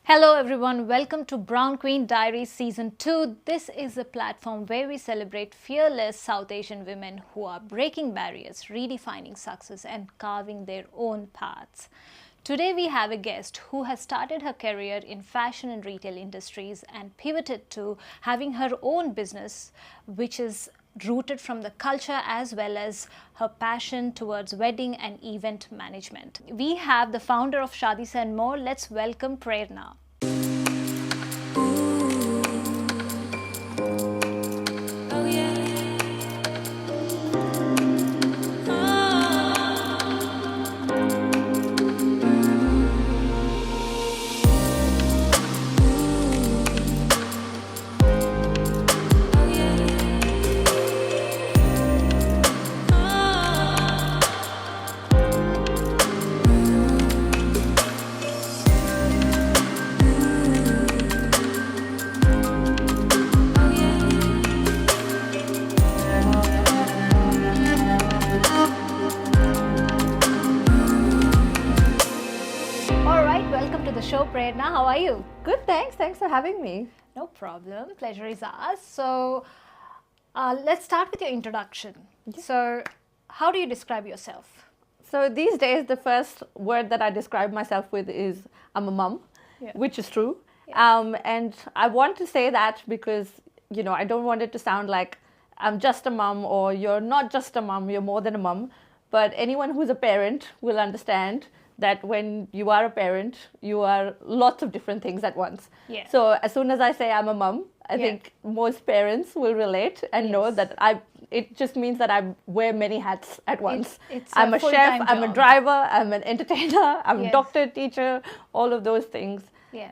Hello everyone, welcome to Brown Queen Diaries Season 2. This is a platform where we celebrate fearless South Asian women who are breaking barriers, redefining success and carving their own paths. Today we have a guest who has started her career in fashion and retail industries and pivoted to having her own business, which is rooted from the culture as well as her passion towards wedding and event management. We have the founder of Shadis and More. Let's welcome Prerna. Show, Prerna. How are you? Good, thanks. Thanks for having me. No problem. Pleasure is ours. So, let's start with your introduction. Yeah. So, how do you describe yourself? So, these days, the first word that I describe myself with is I'm a mum, which is true. Yeah. And I want to say that because, I don't want it to sound like I'm just a mum or you're not just a mum, you're more than a mum. But anyone who's a parent will understand that when you are a parent, you are lots of different things at once. Yeah. So as soon as I say I'm a mum, I think most parents will relate and know that it just means that I wear many hats at once. I'm a chef, I'm a driver, I'm an entertainer, I'm a doctor, teacher, all of those things. Yeah.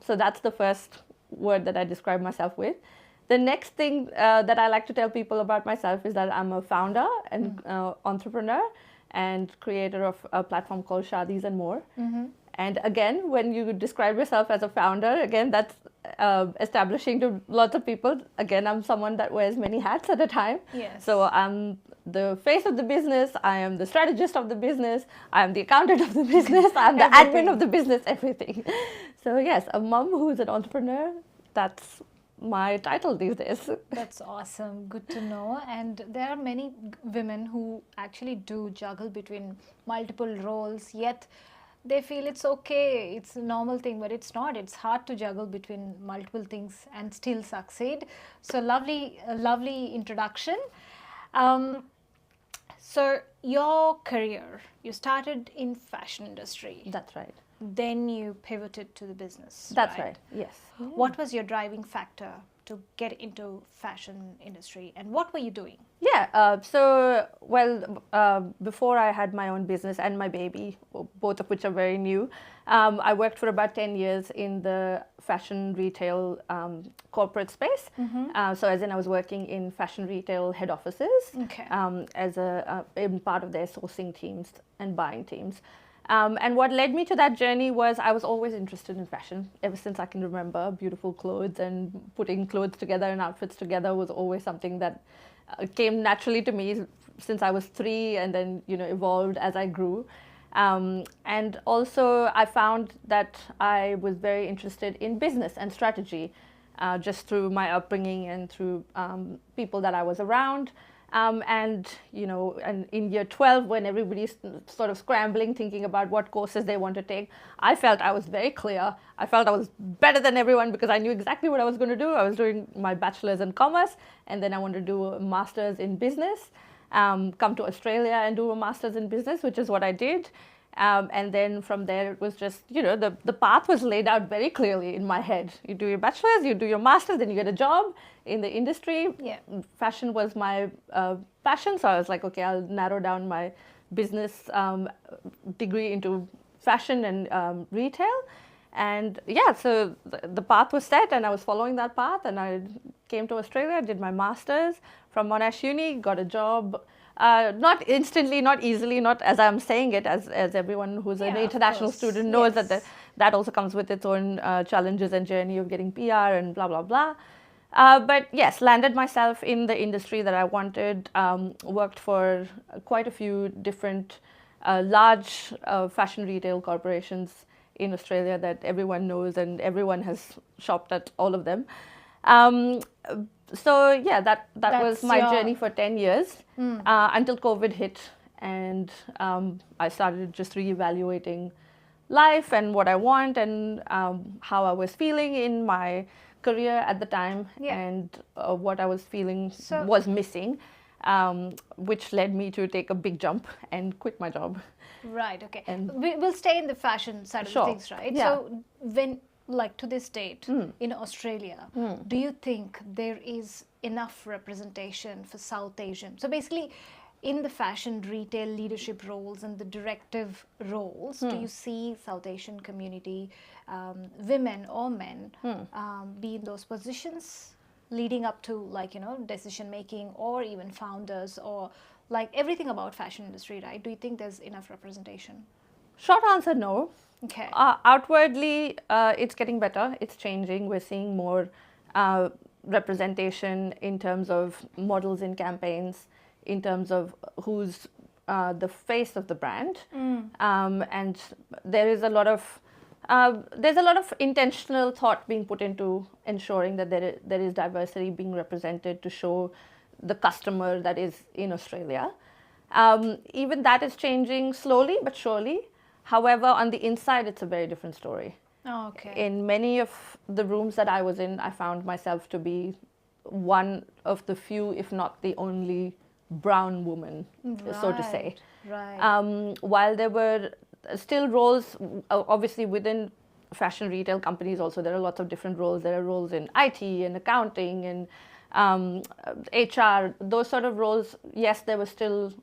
So that's the first word that I describe myself with. The next thing that I like to tell people about myself is that I'm a founder and entrepreneur and creator of a platform called Shadis and More. Mm-hmm. And again, when you describe yourself as a founder, again, that's establishing to lots of people. Again, I'm someone that wears many hats at a time. Yes. So I'm the face of the business, I am the strategist of the business, I am the accountant of the business, I'm the admin of the business, everything. So yes, a mom who's an entrepreneur, that's my title these days. That's awesome. Good to know. And there are many women who actually do juggle between multiple roles, yet they feel it's okay, it's a normal thing, but it's not. It's hard to juggle between multiple things and still succeed. So lovely introduction. So your career, you started in fashion industry. That's right. Then you pivoted to the business. That's right. Yes. What was your driving factor to get into fashion industry, and what were you doing? Yeah. Before I had my own business and my baby, both of which are very new, I worked for about 10 years in the fashion retail corporate space. Mm-hmm. So as in I was working in fashion retail head offices as in part of their sourcing teams and buying teams. And what led me to that journey was I was always interested in fashion ever since I can remember. Beautiful clothes and putting clothes together and outfits together was always something that came naturally to me since I was 3 and then, evolved as I grew. And also I found that I was very interested in business and strategy just through my upbringing and through people that I was around. And in year 12, when everybody's sort of scrambling, thinking about what courses they want to take, I felt I was very clear. I felt I was better than everyone because I knew exactly what I was going to do. I was doing my bachelor's in commerce, and then I wanted to do a master's in business, come to Australia and do a master's in business, which is what I did. And then from there, it was just, the path was laid out very clearly in my head. You do your bachelor's, you do your master's, then you get a job in the industry. Yeah. Fashion was my passion. So I was like, okay, I'll narrow down my business degree into fashion and retail. And so the path was set and I was following that path. And I came to Australia, did my master's from Monash Uni, got a job. Not instantly, not easily, not as I'm saying it, as everyone who's an international student knows that also comes with its own challenges and journey of getting PR and blah, blah, blah. But yes, landed myself in the industry that I wanted, worked for quite a few different large fashion retail corporations in Australia that everyone knows and everyone has shopped at all of them. Um, so yeah, that was my journey for 10 years until COVID hit, and I started just reevaluating life and what I want and how I was feeling in my career at the time, and what I was feeling was missing, which led me to take a big jump and quit my job. Right, okay. And we'll stay in the fashion side of things, right? Yeah. So when, like to this date in Australia, do you think there is enough representation for South Asian? So basically, in the fashion retail leadership roles and the directive roles, do you see South Asian community, women or men, be in those positions leading up to, like, you know, decision making or even founders or like everything about fashion industry, right? Do you think there's enough representation? Short answer, no. Okay. Outwardly, it's getting better. It's changing. We're seeing more representation in terms of models in campaigns, in terms of who's the face of the brand, and there is a lot of intentional thought being put into ensuring that there is diversity being represented to show the customer that is in Australia. Even that is changing slowly but surely. However, on the inside, it's a very different story. Oh, okay. In many of the rooms that I was in, I found myself to be one of the few, if not the only, brown woman, so to say. Right. While there were still roles, obviously within fashion retail companies also, there are lots of different roles. There are roles in IT and accounting and HR, those sort of roles. Yes, there was still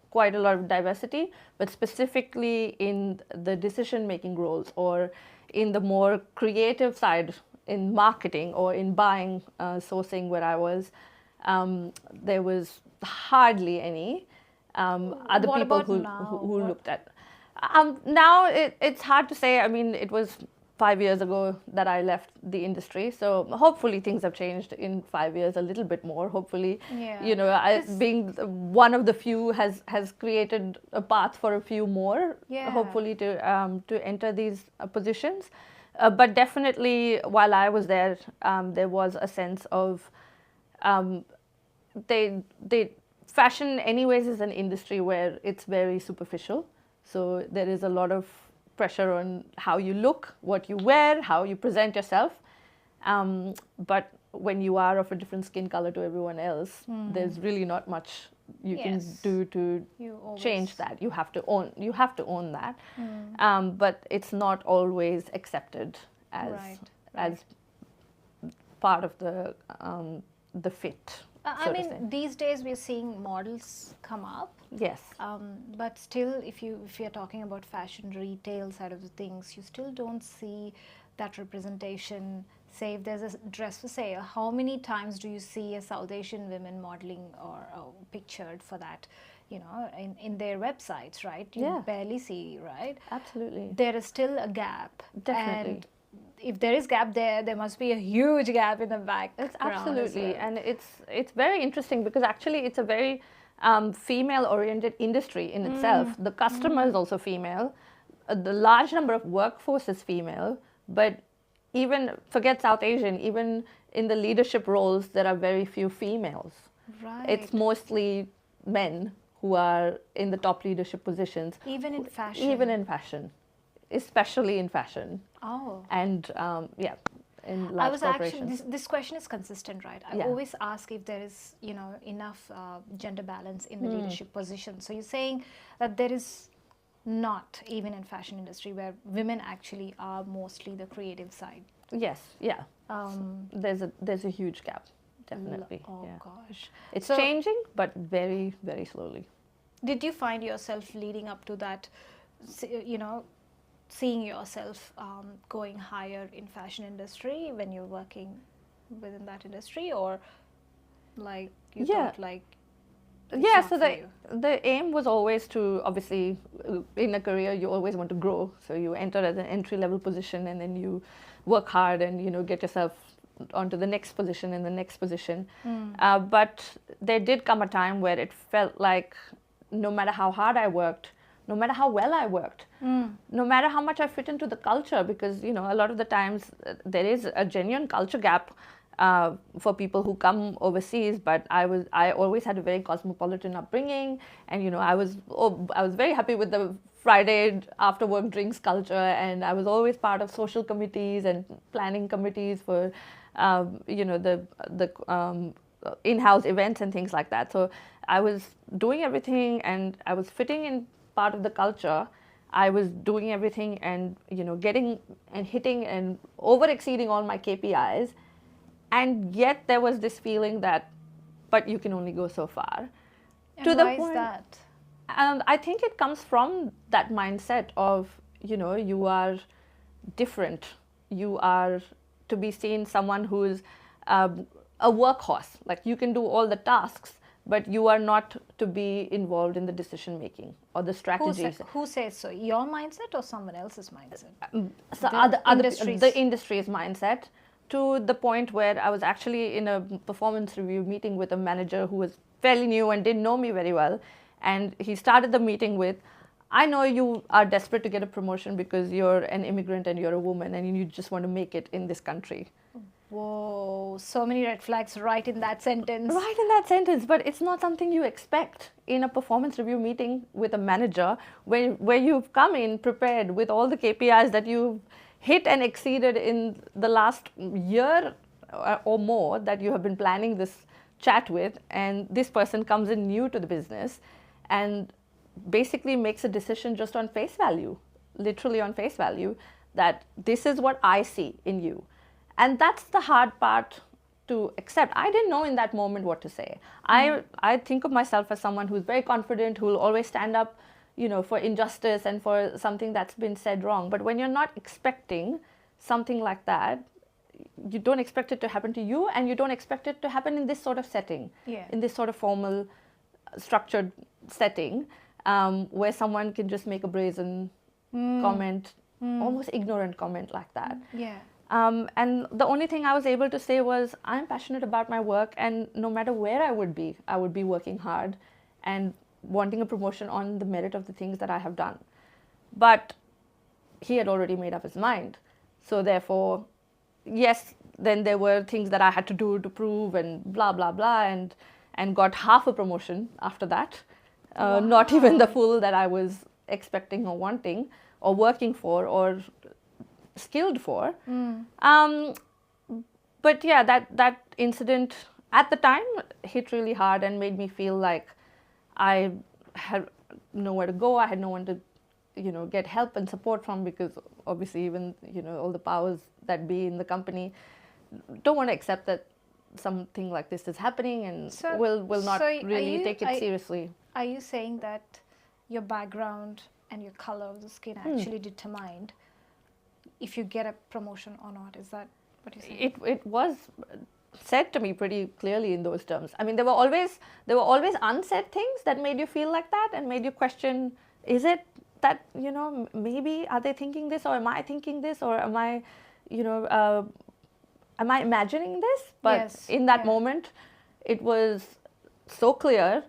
quite a lot of diversity, but specifically in the decision-making roles or in the more creative side, in marketing or in buying, sourcing, where I was, there was hardly any other what people who looked at. Now it's hard to say. I mean, it was 5 years ago that I left the industry, so hopefully things have changed in 5 years a little bit more. Hopefully, you know, being one of the few has created a path for a few more. Hopefully to enter these positions. But definitely, while I was there, there was a sense of fashion anyways is an industry where it's very superficial. So there is a lot of pressure on how you look, what you wear, how you present yourself. But when you are of a different skin color to everyone else, there's really not much you can do to change that. You have to own that. But it's not always accepted as part of the fit. I mean, these days we're seeing models come up. Yes. But still, if you're talking about fashion retail side of the things, you still don't see that representation. Say if there's a dress for sale, how many times do you see a South Asian women modeling or pictured for that, you know, in their websites, right? You barely see, right? Absolutely. There is still a gap. Definitely. And if there is gap there must be a huge gap in the back. Absolutely. And it's very interesting because actually it's a very female-oriented industry in itself. The customer is also female. The large number of workforce is female. But even, forget South Asian, even in the leadership roles, there are very few females. Right. It's mostly men who are in the top leadership positions. Even in fashion? Even in fashion. Especially in fashion. Oh. And in large corporations. This question is consistent, right? I always ask if there is, you know, enough gender balance in the leadership position. So you're saying that there is not, even in fashion industry, where women actually are mostly the creative side. Yes, yeah. There's a huge gap, definitely. Oh gosh. It's changing, but very, very slowly. Did you find yourself leading up to that, you know, seeing yourself going higher in fashion industry when you're working within that industry, or like you thought like so the aim was always to, obviously in a career you always want to grow, so you enter as an entry level position and then you work hard and, you know, get yourself onto the next position and the next position. But there did come a time where it felt like no matter how hard I worked, no matter how well I worked, no matter how much I fit into the culture, because, you know, a lot of the times there is a genuine culture gap for people who come overseas. But I always had a very cosmopolitan upbringing, and, you know, I was very happy with the Friday after work drinks culture, and I was always part of social committees and planning committees for you know, the in-house events and things like that. So I was doing everything, and I was fitting in part of the culture. I was doing everything, and, you know, getting and hitting and over exceeding all my KPIs, and yet there was this feeling that, but you can only go so far. And to why the point, is that? And I think it comes from that mindset of, you know, you are different. You are to be seen someone who's a workhorse. Like, you can do all the tasks, but you are not to be involved in the decision making or the strategies. Who says so? Your mindset or someone else's mindset? So the industry's mindset, to the point where I was actually in a performance review meeting with a manager who was fairly new and didn't know me very well. And he started the meeting with, I know you are desperate to get a promotion because you're an immigrant and you're a woman and you just want to make it in this country. Whoa, so many red flags right in that sentence. Right in that sentence, but it's not something you expect in a performance review meeting with a manager where you've come in prepared with all the KPIs that you've hit and exceeded in the last year or more that you have been planning this chat with, and this person comes in new to the business and basically makes a decision just on face value, literally on face value, that this is what I see in you. And that's the hard part to accept. I didn't know in that moment what to say. I think of myself as someone who's very confident, who will always stand up, you know, for injustice and for something that's been said wrong. But when you're not expecting something like that, you don't expect it to happen to you, and you don't expect it to happen in this sort of setting, in this sort of formal, structured setting, where someone can just make a brazen comment, almost ignorant comment like that. And the only thing I was able to say was, I'm passionate about my work, and no matter where I would be working hard and wanting a promotion on the merit of the things that I have done. But he had already made up his mind. So therefore, yes, then there were things that I had to do to prove and blah, blah, blah, and got half a promotion after that. Wow. Not even the full that I was expecting or wanting or working for or skilled for. But yeah, that incident at the time hit really hard and made me feel like I had nowhere to go. I had no one to, you know, get help and support from, because obviously even, you know, all the powers that be in the company don't want to accept that something like this is happening, and will not really take it seriously. Are you saying that your background and your color of the skin actually determined if you get a promotion or not? Is that what you're saying? It was said to me pretty clearly in those terms. I mean, there were always unsaid things that made you feel like that and made you question, is it that, you know, maybe are they thinking this, or am I thinking this, or am I, you know, am I imagining this? But in that moment, it was so clear,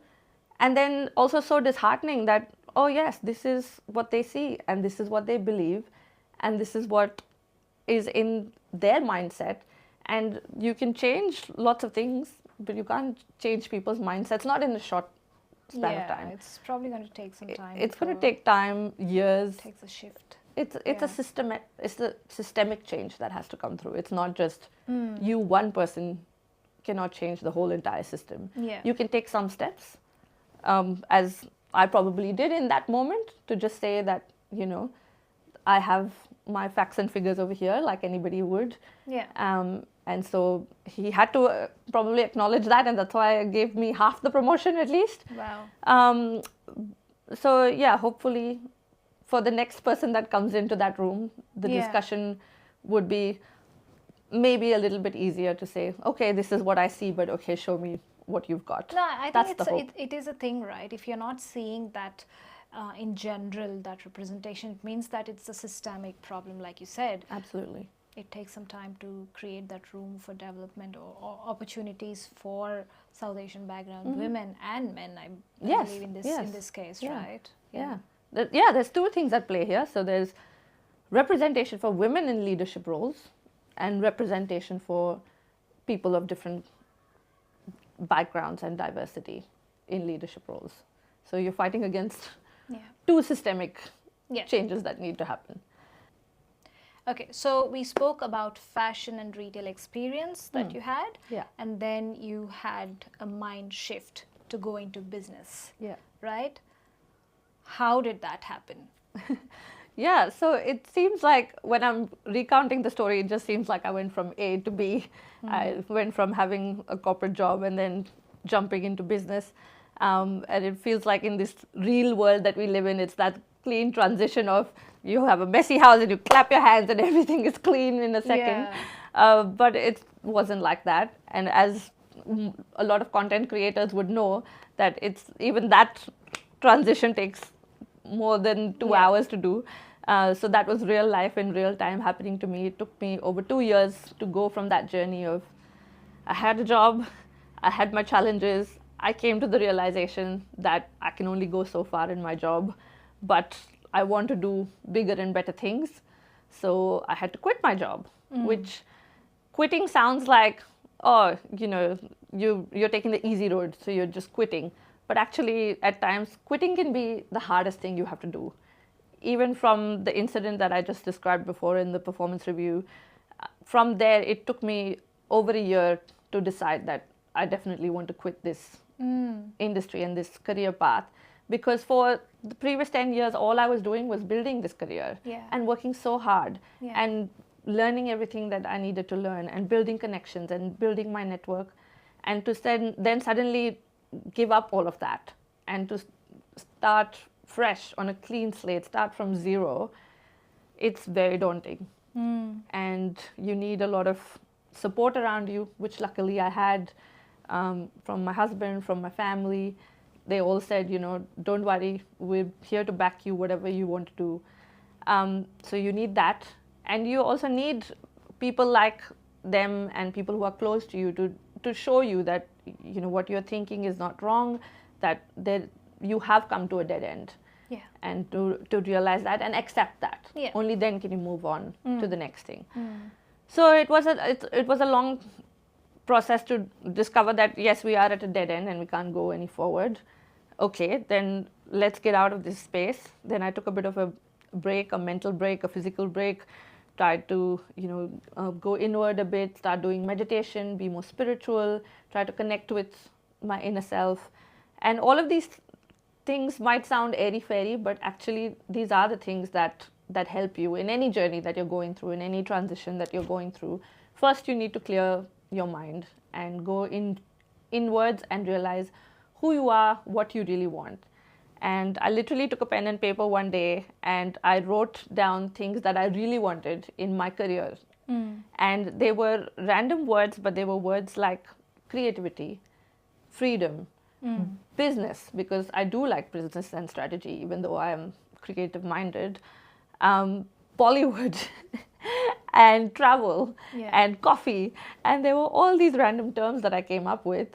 and then also so disheartening that, oh yes, this is what they see, and this is what they believe, and this is what is in their mindset. And you can change lots of things, but you can't change people's mindsets, not in a short span of time. It's probably going to take some time. It's going to take time, years. It takes a shift. It's a systemic change that has to come through. It's not just you, one person cannot change the whole entire system. You can take some steps, as I probably did in that moment, to just say that, you know, I have my facts and figures over here like anybody would. And so he had to probably acknowledge that, and that's why it gave me half the promotion at least. Wow. So yeah, hopefully for the next person that comes into that room, the discussion would be maybe a little bit easier to say, okay, this is what I see, but okay, show me what you've got. No, I think it is a thing, right? If you're not seeing that in general, that representation, it means that it's a systemic problem, like you said. Absolutely. It takes some time to create that room for development or opportunities for South Asian background women and men, I believe in this case, right? there's two things at play here. So there's representation for women in leadership roles and representation for people of different backgrounds and diversity in leadership roles. So you're fighting against two systemic changes that need to happen. Okay, so we spoke about fashion and retail experience that you had, and then you had a mind shift to go into business, right? How did that happen? Yeah, so it seems like when I'm recounting the story, it just seems like I went from A to B. I went from having a corporate job and then jumping into business. And it feels like in this real world that we live in, it's that clean transition of you have a messy house and you clap your hands and everything is clean in a second. But it wasn't like that. And as a lot of content creators would know, that it's even that transition takes more than 2 hours to do. So that was real life in real time happening to me. It took me over 2 years to go from that journey of I had a job, I had my challenges. I came to the realization that I can only go so far in my job, but I want to do bigger and better things. So I had to quit my job, which quitting sounds like, oh, you know, you're taking the easy road, so you're just quitting. But actually, at times, quitting can be the hardest thing you have to do. Even from the incident that I just described before in the performance review, from there, it took me over a year to decide that I definitely want to quit this industry and this career path. Because for the previous 10 years, all I was doing was building this career and working so hard and learning everything that I needed to learn and building connections and building my network. And to then suddenly give up all of that and to start fresh on a clean slate, start from zero, it's very daunting. And you need a lot of support around you, which luckily I had from my husband, from my family. They all said, you know, don't worry, we're here to back you, whatever you want to do. So you need that. And you also need people like them and people who are close to you to show you that, you know, what you're thinking is not wrong, that you have come to a dead end. And to realize that and accept that. Only then can you move on to the next thing. So it was a long process to discover that, yes, we are at a dead end and we can't go any forward. Okay, then let's get out of this space. Then I took a bit of a break, a mental break, a physical break, tried to, you know, go inward a bit, start doing meditation, be more spiritual, try to connect with my inner self. And all of these things might sound airy-fairy, but actually these are the things that help you in any journey that you're going through, in any transition that you're going through. First, you need to clear your mind and go inwards and realize who you are, what you really want. And I literally took a pen and paper one day and I wrote down things that I really wanted in my career. And they were random words, but they were words like creativity, freedom, business, because I do like business and strategy, even though I am creative-minded, Bollywood, and travel, and coffee. And there were all these random terms that I came up with,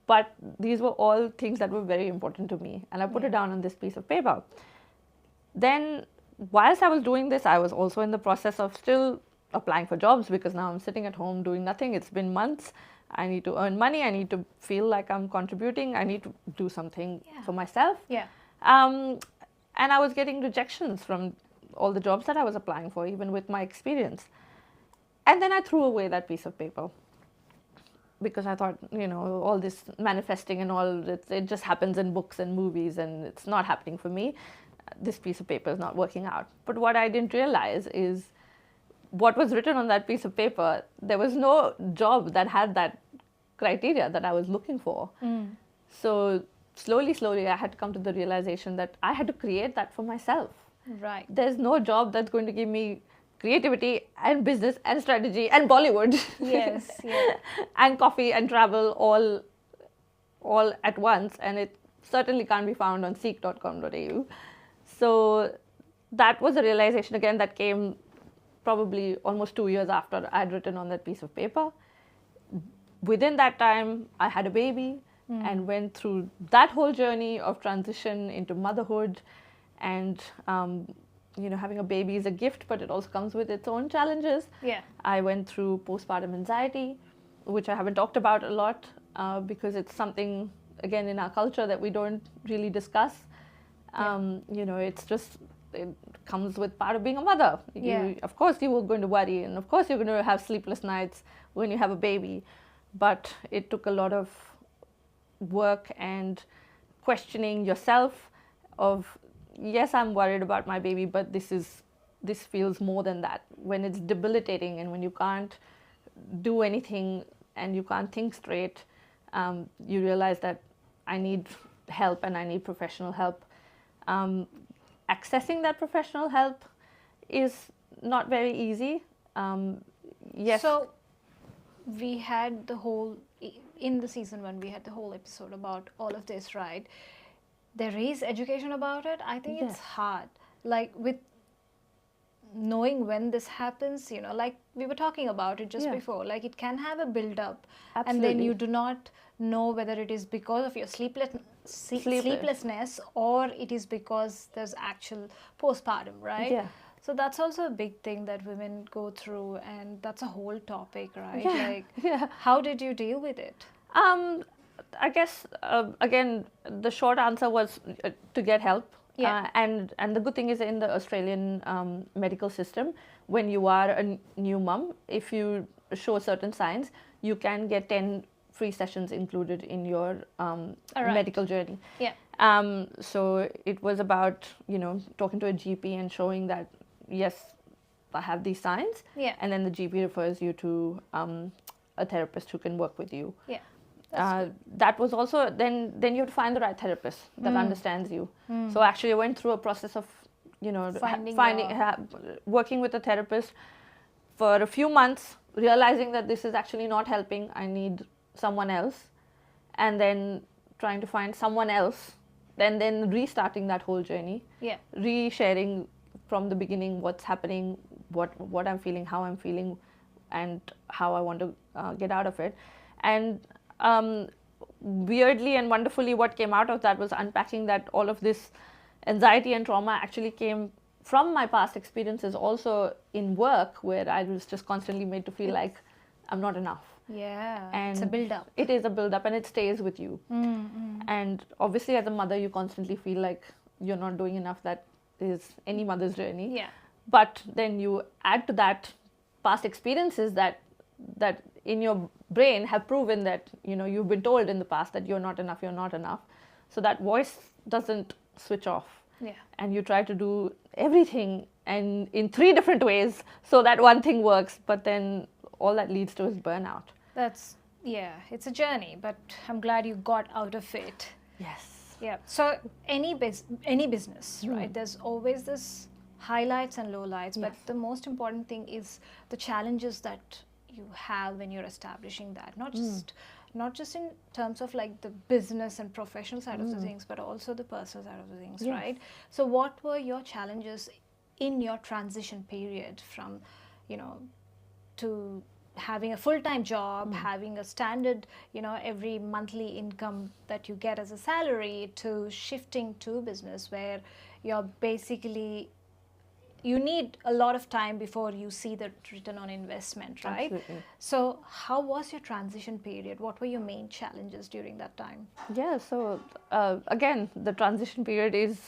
but these were all things that were very important to me. And I put it down on this piece of paper. Then, whilst I was doing this, I was also in the process of still applying for jobs, because now I'm sitting at home doing nothing. It's been months. I need to earn money. I need to feel like I'm contributing. I need to do something for myself. And I was getting rejections from all the jobs that I was applying for, even with my experience. And then I threw away that piece of paper because I thought, you know, all this manifesting and all, it just happens in books and movies and it's not happening for me. This piece of paper is not working out. But what I didn't realize is what was written on that piece of paper, there was no job that had that criteria that I was looking for. So slowly, I had to come to the realization that I had to create that for myself. Right. There's no job that's going to give me creativity and business and strategy and Bollywood. Yes. And coffee and travel all at once. And it certainly can't be found on seek.com.au. So that was a realization again that came probably almost 2 years after I'd written on that piece of paper. Within that time, I had a baby and went through that whole journey of transition into motherhood and having a baby is a gift, but it also comes with its own challenges. Yeah. I went through postpartum anxiety, which I haven't talked about a lot because it's something, again, in our culture that we don't really discuss. It's just, it comes with part of being a mother. Of course you were going to worry, and of course you're going to have sleepless nights when you have a baby, but it took a lot of work and questioning yourself of, yes, I'm worried about my baby, but this feels more than that. When it's debilitating and when you can't do anything and you can't think straight, you realize that I need help and I need professional help. Accessing that professional help is not very easy. Yes. So we had in the season 1, we had the whole episode about all of this, right? There is education about it. I think it's hard. Like with knowing when this happens, like we were talking about it just before, like it can have a build up. Absolutely. And then you do not know whether it is because of your sleeplessness or it is because there's actual postpartum, right? Yeah. So that's also a big thing that women go through, and that's a whole topic, right? How did you deal with it? I guess, again, the short answer was to get help. And the good thing is, in the Australian medical system, when you are a new mum, if you show certain signs, you can get 10 free sessions included in your medical journey. So it was about, talking to a GP and showing that, yes, I have these signs. And then the GP refers you to a therapist who can work with you. That was also, then you have to find the right therapist that understands you. So actually I went through a process of, working with a therapist for a few months, realizing that this is actually not helping. I need someone else, and then trying to find someone else, then restarting that whole journey. Re-sharing from the beginning what's happening, what I'm feeling, how I'm feeling, and how I want to get out of it. And weirdly and wonderfully, what came out of that was unpacking that all of this anxiety and trauma actually came from my past experiences also in work, where I was just constantly made to feel like I'm not enough. And it's a build-up. It is a build-up, and it stays with you. And obviously as a mother, you constantly feel like you're not doing enough. That is any mother's journey. But then you add to that past experiences that in your brain have proven that, you've been told in the past that you're not enough. So that voice doesn't switch off. And you try to do everything and in 3 different ways so that one thing works, but then all that leads to is burnout. It's a journey, but I'm glad you got out of it. Yes. So any business, right? There's always this highlights and lowlights, but the most important thing is the challenges that you have when you're establishing that, not just in terms of like the business and professional side of the things, but also the personal side of the things, right? So what were your challenges in your transition period from, to having a full-time job, having a standard, every monthly income that you get as a salary, to shifting to business where you're basically, you need a lot of time before you see the return on investment, right? Absolutely. So how was your transition period? What were your main challenges during that time? So again, the transition period is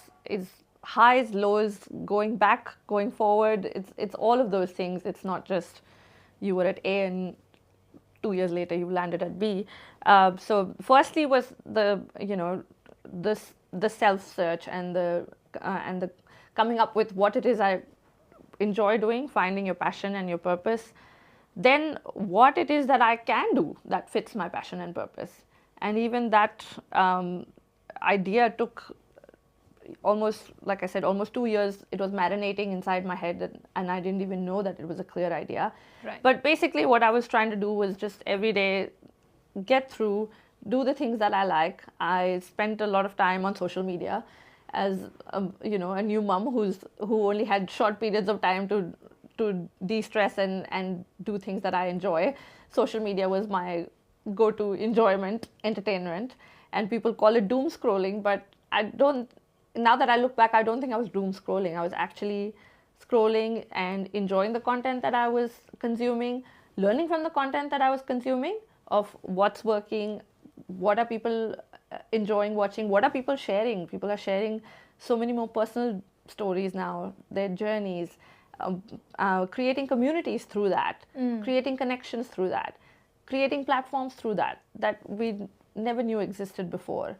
highs, lows, going back, going forward. It's all of those things. It's not just you were at A and 2 years later you landed at B. So firstly was the self-search and the coming up with what it is I enjoy doing, finding your passion and your purpose. Then what it is that I can do that fits my passion and purpose. And even that idea took almost, like I said, almost 2 years. It was marinating inside my head, and I didn't even know that it was a clear idea. But basically what I was trying to do was just every day get through, do the things that I like. I spent a lot of time on social media as a new mom who only had short periods of time to de-stress and do things that I enjoy. Social media was my go-to enjoyment, entertainment, and people call it doom scrolling, but I don't now that I look back, I don't think I was doom scrolling. I was actually scrolling and enjoying the content that I was consuming, learning from the content that I was consuming of what's working, what are people enjoying watching, what are people sharing. People are sharing so many more personal stories now, their journeys, creating communities through that, creating connections through that, creating platforms through that we never knew existed before,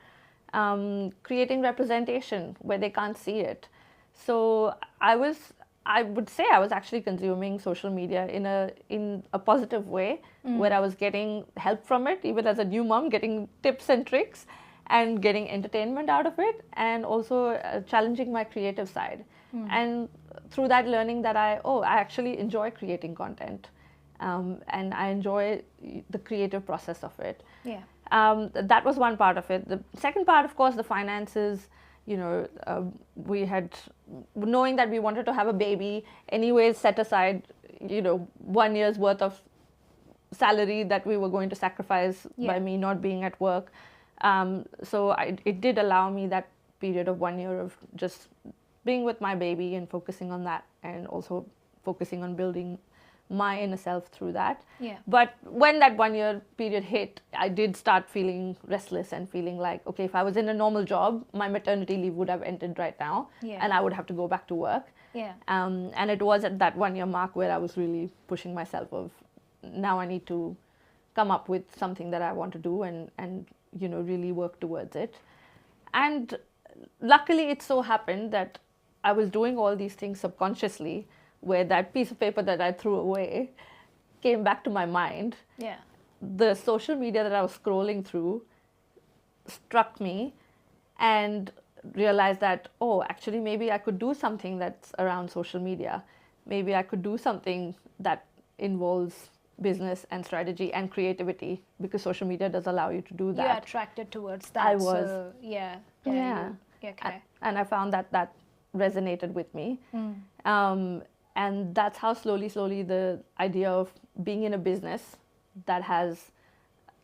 creating representation where they can't see it. So I would say I was actually consuming social media in a positive way, where I was getting help from it, even as a new mom, getting tips and tricks and getting entertainment out of it, and also challenging my creative side. And through that, learning that I actually enjoy creating content, and I enjoy the creative process of it. Yeah. That was one part of it. The second part, of course, the finances. We had, knowing that we wanted to have a baby, anyways, set aside, 1 year's worth of salary that we were going to sacrifice by me not being at work. So it did allow me that period of 1 year of just being with my baby and focusing on that, and also focusing on building my inner self through that. Yeah. But when that 1 year period hit, I did start feeling restless and feeling like, okay, if I was in a normal job, my maternity leave would have ended right now, and I would have to go back to work. Yeah. And it was at that 1 year mark where I was really pushing myself of, now I need to come up with something that I want to do and really work towards it. And luckily it so happened that I was doing all these things subconsciously, where that piece of paper that I threw away came back to my mind. Yeah. The social media that I was scrolling through struck me, and realized that, actually maybe I could do something that's around social media. Maybe I could do something that involves business and strategy and creativity, because social media does allow you to do that. You're attracted towards that. I was. So, yeah. Okay. And I found that resonated with me. And that's how slowly the idea of being in a business that has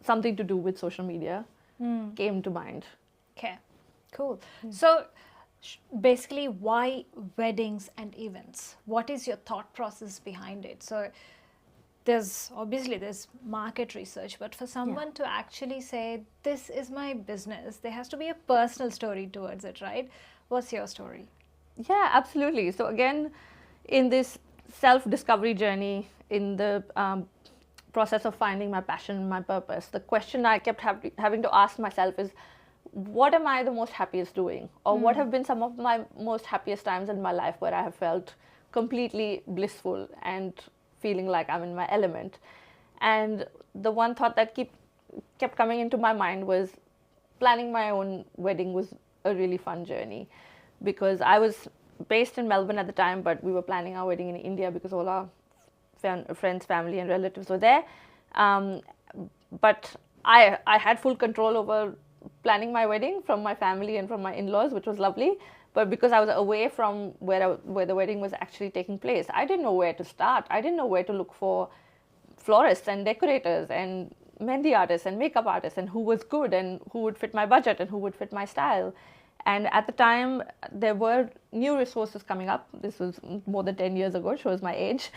something to do with social media came to mind. Okay, cool. So basically, why weddings and events? What is your thought process behind it? So there's market research, but for someone to actually say, this is my business, there has to be a personal story towards it, right? What's your story? Yeah, absolutely. So again, in this self-discovery journey, in the process of finding my passion, my purpose, the question I kept having to ask myself is, what am I the most happiest doing? Or what have been some of my most happiest times in my life where I have felt completely blissful and feeling like I'm in my element? And the one thought that kept coming into my mind was, planning my own wedding was a really fun journey, because I was based in Melbourne at the time, but we were planning our wedding in India because all our friends, family and relatives were there. But I had full control over planning my wedding from my family and from my in-laws, which was lovely. But because I was away from where the wedding was actually taking place, I didn't know where to start. I didn't know where to look for florists and decorators and mehendi artists and makeup artists, and who was good and who would fit my budget and who would fit my style. And at the time, there were new resources coming up. This was more than 10 years ago, shows my age,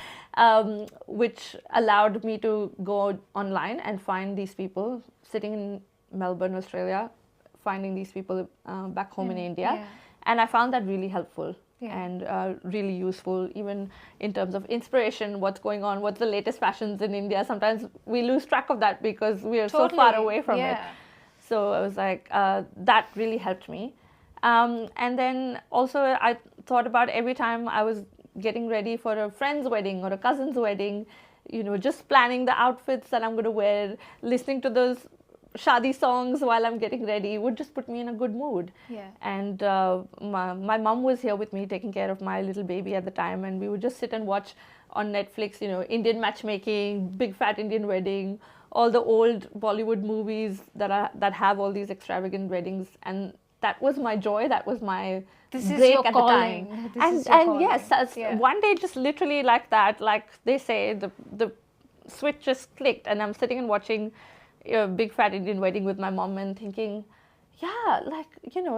which allowed me to go online and find these people sitting in Melbourne, Australia, finding these people back home in India. Yeah. And I found that really helpful Yeah. and really useful, even in terms of inspiration, what's going on, what's the latest fashions in India. Sometimes we lose track of that because we are so far away from it. So I was like, that really helped me. And then also I thought about every time I was getting ready for a friend's wedding or a cousin's wedding, just planning the outfits that I'm going to wear, listening to those Shaadi songs while I'm getting ready would just put me in a good mood. Yeah. And my mom was here with me taking care of my little baby at the time, and we would just sit and watch on Netflix, Indian matchmaking, Big Fat Indian Wedding, all the old Bollywood movies that have all these extravagant weddings. And that was my joy. That was my break at the time. And yes, one day, just literally like that, like they say, the switch just clicked, and I'm sitting and watching a Big Fat Indian Wedding with my mom and thinking, Yeah, like,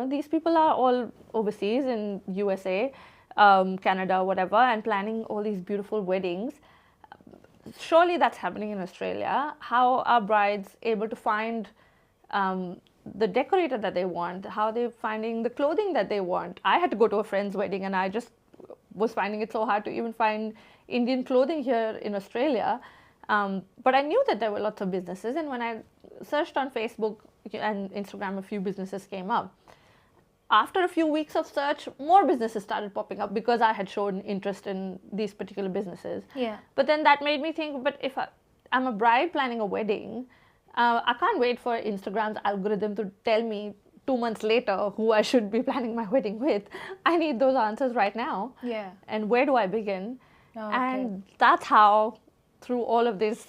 these people are all overseas in USA, Canada, whatever, and planning all these beautiful weddings. Surely that's happening in Australia. How are brides able to find the decorator that they want? How are they finding the clothing that they want? I had to go to a friend's wedding, and I just was finding it so hard to even find Indian clothing here in Australia. But I knew that there were lots of businesses, and when I searched on Facebook and Instagram, a few businesses came up. After a few weeks of search, more businesses started popping up because I had shown interest in these particular businesses. Yeah. But then that made me think, but if I'm a bride planning a wedding, I can't wait for Instagram's algorithm to tell me 2 months later who I should be planning my wedding with. I need those answers right now. Yeah. And where do I begin? Oh, okay. And that's how, through all of this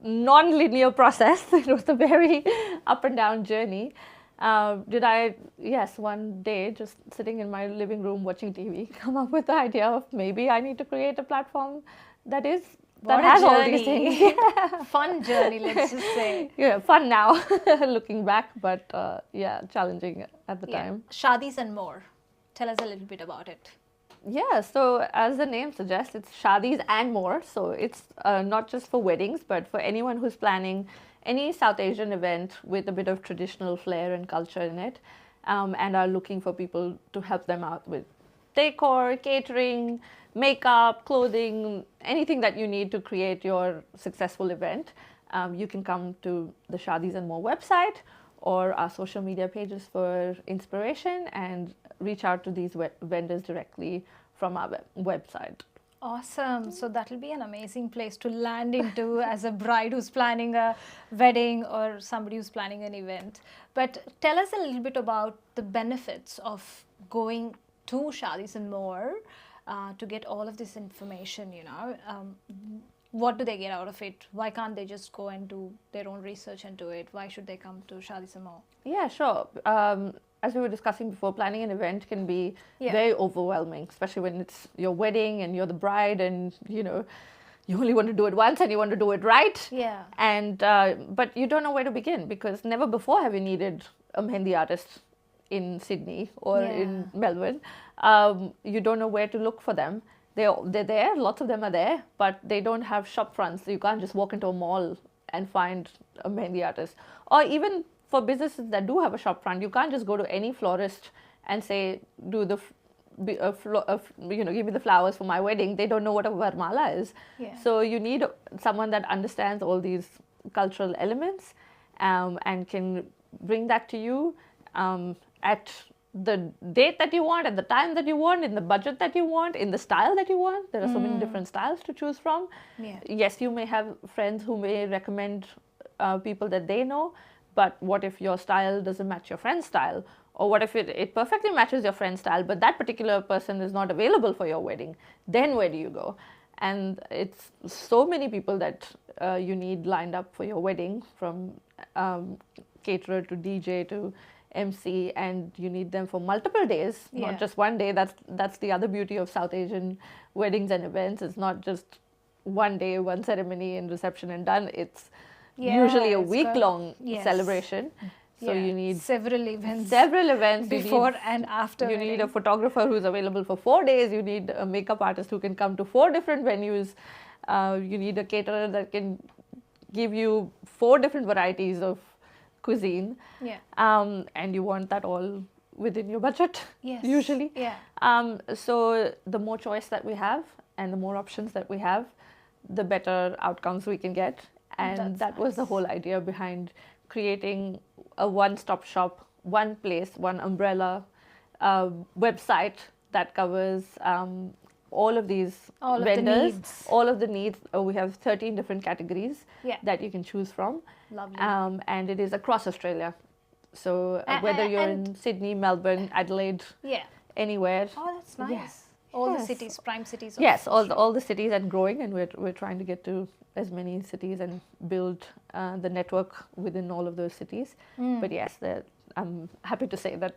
non-linear process, it was a very up and down journey. Did I, yes, one day just sitting in my living room watching TV, come up with the idea of maybe I need to create a platform that has all these things. Yeah. Fun journey, let's just say. Yeah, fun now, looking back, but challenging at the time. Shadis and More. Tell us a little bit about it. Yeah, so as the name suggests, it's Shadis and More. So it's not just for weddings, but for anyone who's planning any South Asian event with a bit of traditional flair and culture in it, and are looking for people to help them out with decor, catering, makeup, clothing, anything that you need to create your successful event. You can come to the Shadis and More website or our social media pages for inspiration and reach out to these vendors directly from our website. Awesome. So that'll be an amazing place to land into as a bride who's planning a wedding or somebody who's planning an event. But tell us a little bit about the benefits of going to Shadis and More to get all of this information, what do they get out of it? Why can't they just go and do their own research into it? Why should they come to Shadis and More? Yeah, sure. As we were discussing before, planning an event can be very overwhelming, especially when it's your wedding and you're the bride and, you only want to do it once and you want to do it right. Yeah. And but you don't know where to begin because never before have you needed a mehendi artist in Sydney or in Melbourne. You don't know where to look for them. They're there, lots of them are there, but they don't have shop fronts. So you can't just walk into a mall and find a mehendi artist. Or even for businesses that do have a shop front, you can't just go to any florist and say, give me the flowers for my wedding. They don't know what a vermala is. Yeah. So you need someone that understands all these cultural elements and can bring that to you at the date that you want, at the time that you want, in the budget that you want, in the style that you want. There are so many different styles to choose from. Yeah. Yes, you may have friends who may recommend people that they know, but what if your style doesn't match your friend's style? Or what if it perfectly matches your friend's style, but that particular person is not available for your wedding? Then where do you go? And it's so many people that you need lined up for your wedding, from caterer to DJ to MC, and you need them for multiple days, not just one day. That's the other beauty of South Asian weddings and events. It's not just one day, one ceremony and reception and done. It's usually a week-long celebration. So you need several events before and after. You need a photographer who's available for 4 days. You need a makeup artist who can come to 4 different venues. You need a caterer that can give you 4 different varieties of cuisine. And you want that all within your budget, usually. So the more choice that we have and the more options that we have, the better outcomes we can get. And that was the whole idea behind creating a one-stop shop, one place, one umbrella website that covers all of these vendors, all of the needs. We have 13 different categories that you can choose from. Lovely. And it is across Australia. So whether you're in Sydney, Melbourne, Adelaide, anywhere. Oh, that's nice. All the cities, prime cities. Yes, all the cities and growing, and we're trying to get to as many cities and build the network within all of those cities. But yes, I'm happy to say that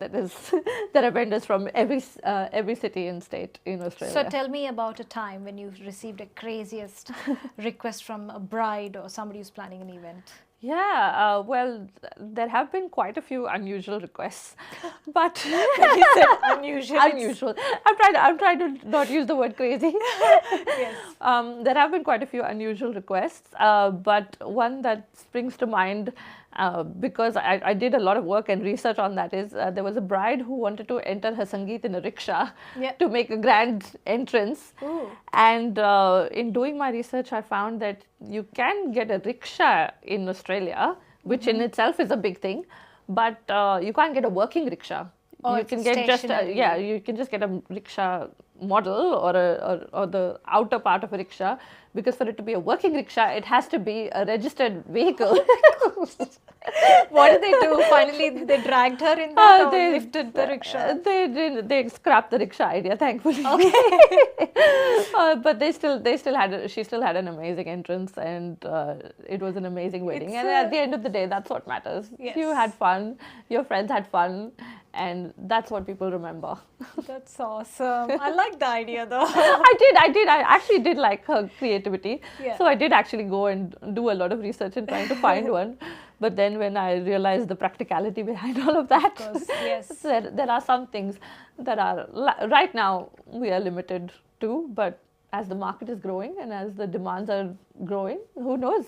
there are vendors from every city and state in Australia. So tell me about a time when you received a craziest request from a bride or somebody who's planning an event. Well, there have been quite a few unusual requests, but When you said unusual. unusual. I'm trying to not use the word crazy. Yes. There have been quite a few unusual requests, but one that springs to mind because I did a lot of work and research on that is there was a bride who wanted to enter her Sangeet in a rickshaw to make a grand entrance. Ooh. And in doing my research, I found that you can get a rickshaw in Australia, which in itself is a big thing, but you can't get a working rickshaw. Oh, You can get just you can just get a rickshaw model or the outer part of a rickshaw, because for it to be a working rickshaw, it has to be a registered vehicle. What did they do? Finally, they dragged her in that or they lifted the rickshaw? They didn't. They scrapped the rickshaw idea, thankfully. Okay. But she still had an amazing entrance, and it was an amazing wedding. And at the end of the day, that's what matters. Yes. You had fun, your friends had fun, and that's what people remember. That's awesome. I like the idea though. I did. I actually did like her creativity. Yeah. So I did actually go and do a lot of research in trying to find one. But then when I realized the practicality behind all of that, Of course, yes. there are some things that are, right now, we are limited to. But as the market is growing and as the demands are growing, who knows?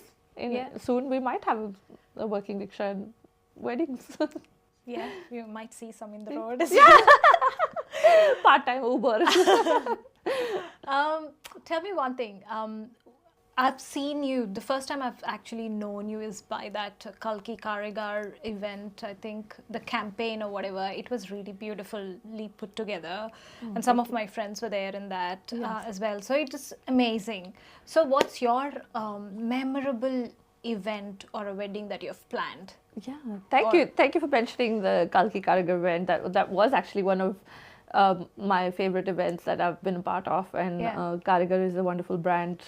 Soon we might have a working rickshaw in weddings. Yeah, you might see some in the road. Part-time Uber. Tell me one thing. I've seen you, the first time I've actually known you is by that Kalki Karigar event, I think the campaign or whatever. It was really beautifully put together. And some of my friends were there in that as well. So it is amazing. So what's your memorable event or a wedding that you have planned? Yeah, thank you for mentioning the Kalki Karigar event. That was actually one of my favorite events that I've been a part of, and Karigar is a wonderful brand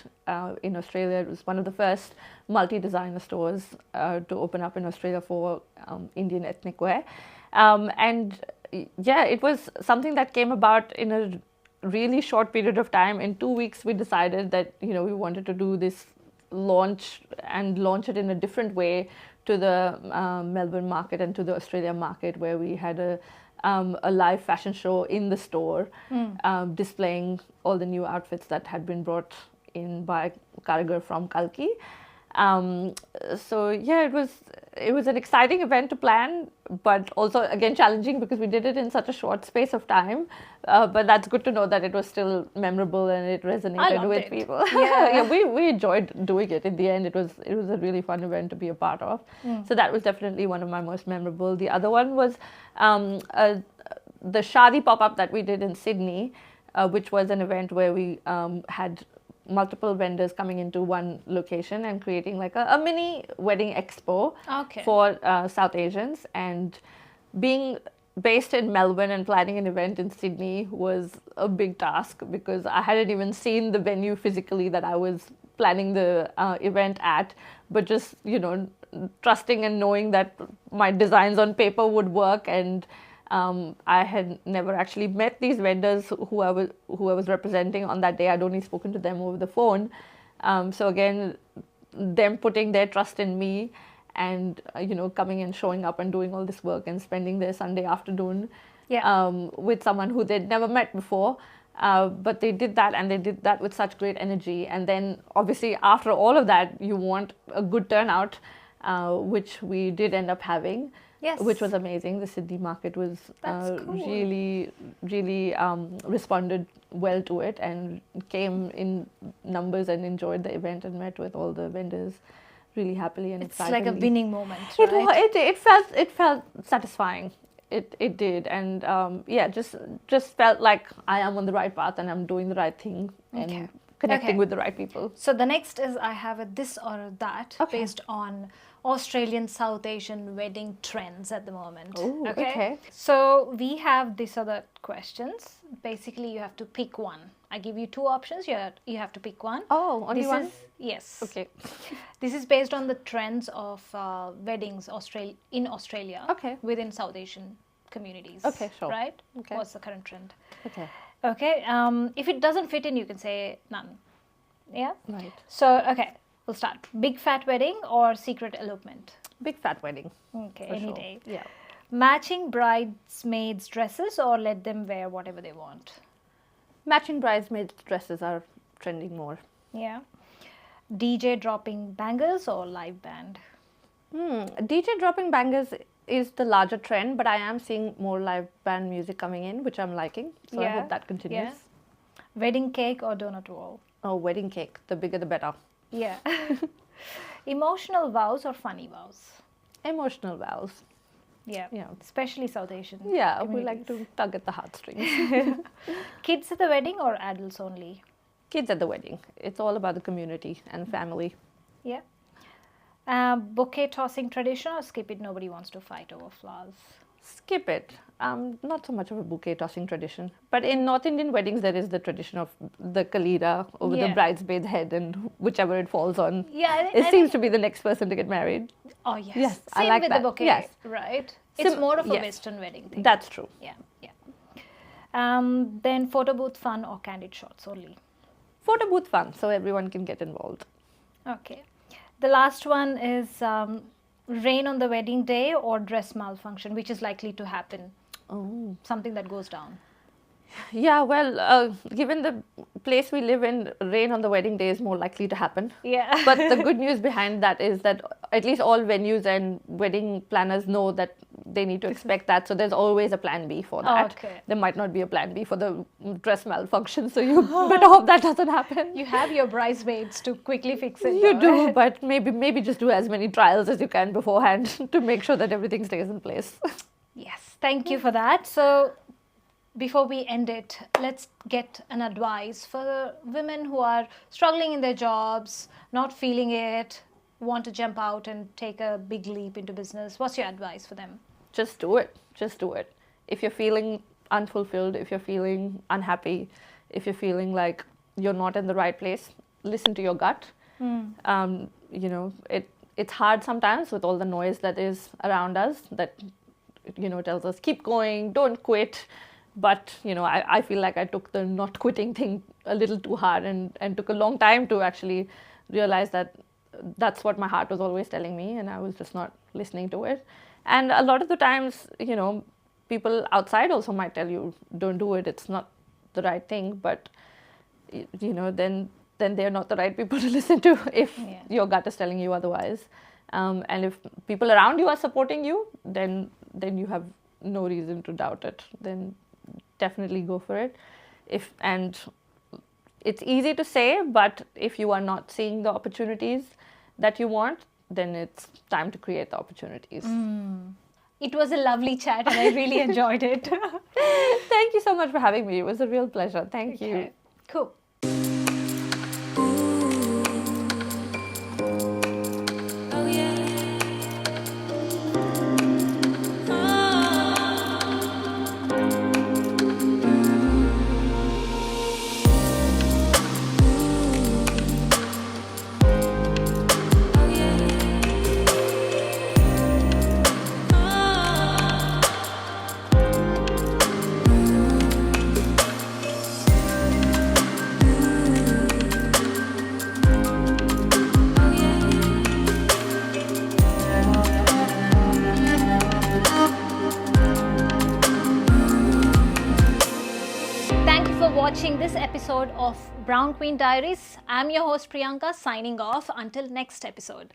in Australia. It was one of the first multi-designer stores to open up in Australia for Indian ethnic wear, and it was something that came about in a really short period of time. In 2 weeks, we decided that we wanted to do this launch it in a different way to the Melbourne market and to the Australia market, where we had a live fashion show in the store, displaying all the new outfits that had been brought in by Karigar from Kalki. It was an exciting event to plan, but also again challenging because we did it in such a short space of time. But that's good to know that it was still memorable and it resonated with people. Yeah. We enjoyed doing it. In the end, it was a really fun event to be a part of. So that was definitely one of my most memorable. The other one was the Shaadi pop-up that we did in Sydney, which was an event where we had multiple vendors coming into one location and creating like a mini wedding expo for South Asians. And being based in Melbourne and planning an event in Sydney was a big task, because I hadn't even seen the venue physically that I was planning the event at, but just trusting and knowing that my designs on paper would work. And I had never actually met these vendors who I was representing on that day. I'd only spoken to them over the phone. So again, them putting their trust in me and coming and showing up and doing all this work and spending their Sunday afternoon with someone who they'd never met before. But they did that, and they did that with such great energy. And then obviously after all of that, you want a good turnout, which we did end up having. Yes. Which was amazing. The Sydney market was really responded well to it and came in numbers and enjoyed the event and met with all the vendors really happily and excitedly. It's like a winning moment, right? It felt satisfying. It did, and just felt like I am on the right path and I'm doing the right thing and connecting with the right people. So the next is I have a this or a that based on Australian South Asian wedding trends at the moment. Ooh, okay. So we have these other questions. Basically, you have to pick one. I give you two options. You have to pick one. Oh, only one? Yes. Okay. This is based on the trends of weddings in Australia within South Asian communities. Okay, sure. Right? Okay. What's the current trend? Okay. Okay. If it doesn't fit in, you can say none. Yeah? Right. So, okay. We'll start. Big fat wedding or secret elopement? Big fat wedding. Okay, for any sure. day. Yeah. Matching bridesmaids' dresses or let them wear whatever they want? Matching bridesmaids dresses are trending more. Yeah. DJ dropping bangers or live band? DJ dropping bangers is the larger trend, but I am seeing more live band music coming in, which I'm liking. So I hope that continues. Yeah. Wedding cake or donut wall? Oh, wedding cake. The bigger the better. Yeah. Emotional vows or funny vows? Emotional vows. Yeah. Yeah. Especially South Asian. Yeah, we like communities. to tug at the heartstrings. Kids at the wedding or adults only? Kids at the wedding. It's all about the community and family. Yeah. Bouquet tossing tradition or skip it? Nobody wants to fight over flowers. Skip it. Not so much of a bouquet tossing tradition. But in North Indian weddings, there is the tradition of the kalida over the Yeah. bridesmaid's head and whichever it falls on. Yeah, It seems to be the next person to get married. Oh yes. Yes, Same I like with that. the bouquet. Yes. Right. It's more of a yes. Western wedding thing. That's true. Yeah. Yeah. Then photo booth fun or candid shots only. Photo booth fun, so everyone can get involved. Okay. The last one is rain on the wedding day or dress malfunction, which is likely to happen. Oh. Something that goes down. Yeah, well, given the place we live in, rain on the wedding day is more likely to happen. Yeah. But the good news behind that is that at least all venues and wedding planners know that they need to expect that. So there's always a plan B for that. Okay. There might not be a plan B for the dress malfunction. So you better hope that doesn't happen. You have your bridesmaids to quickly fix it. You though, do, but maybe just do as many trials as you can beforehand to make sure that everything stays in place. Yes. Thank you for that. So before we end it, let's get an advice for the women who are struggling in their jobs, not feeling it, want to jump out and take a big leap into business. What's your advice for them? Just do it. Just do it. If you're feeling unfulfilled, if you're feeling unhappy, if you're feeling like you're not in the right place, listen to your gut. It's hard sometimes with all the noise that is around us that, tells us keep going, don't quit. But, I feel like I took the not quitting thing a little too hard and took a long time to actually realize that that's what my heart was always telling me and I was just not listening to it. And a lot of the times, people outside also might tell you, don't do it, it's not the right thing. But, then they're not the right people to listen to if your gut is telling you otherwise. And if people around you are supporting you, then you have no reason to doubt it. Then definitely go for it. And it's easy to say, but if you are not seeing the opportunities that you want, then it's time to create the opportunities. It was a lovely chat and I really enjoyed it. Thank you so much for having me. It was a real pleasure. Thank you. Cool. Watching this episode of Brown Queen Diaries. I'm your host Priyanka signing off until next episode.